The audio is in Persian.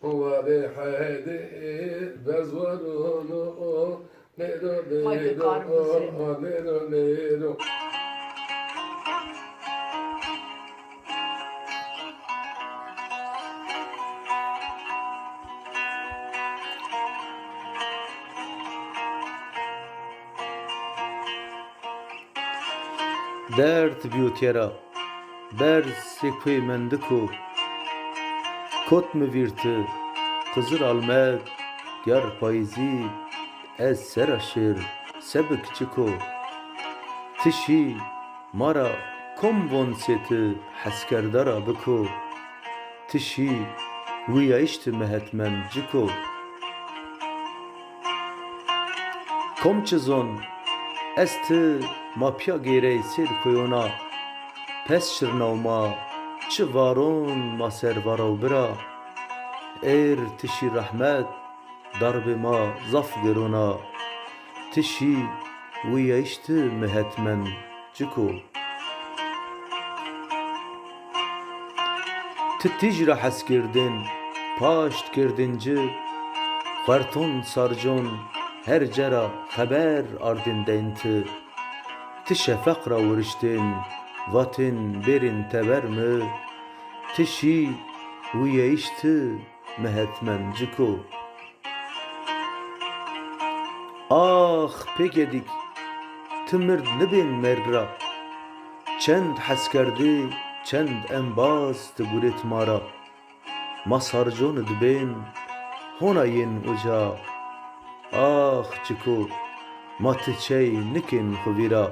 ولی حیدر بزورونو لیرو لیرو لیرو لیرو. درد بیوتیرا برز سکوی مندکو کت مویرتی تزر آلمد گر پاییزی از سراشیر سبک چکو تشی مارا کم ونسیت حسکردارا بکو تشی ویایشت مهتمن جکو کم چزون است ماپیا گیری سیر کویونا پس شرناوما چه وارون ما سروارو برا ایر تشی رحمت درب ما زف گرونا تشی ویایشت مهتمن جکو تتیج را حس کردن پاشت کردنجی خورتون سارجون her cera haber ardindeyim ti şefak ra vuruştin vatin berin teber mi ti şi uyeyişti mehetmen ciko ah pekedik tımır nibin merra çend haskerdi çend embaz ti guret mara masarjon dibin honayin uca ah çiko mati çey nikin xuvira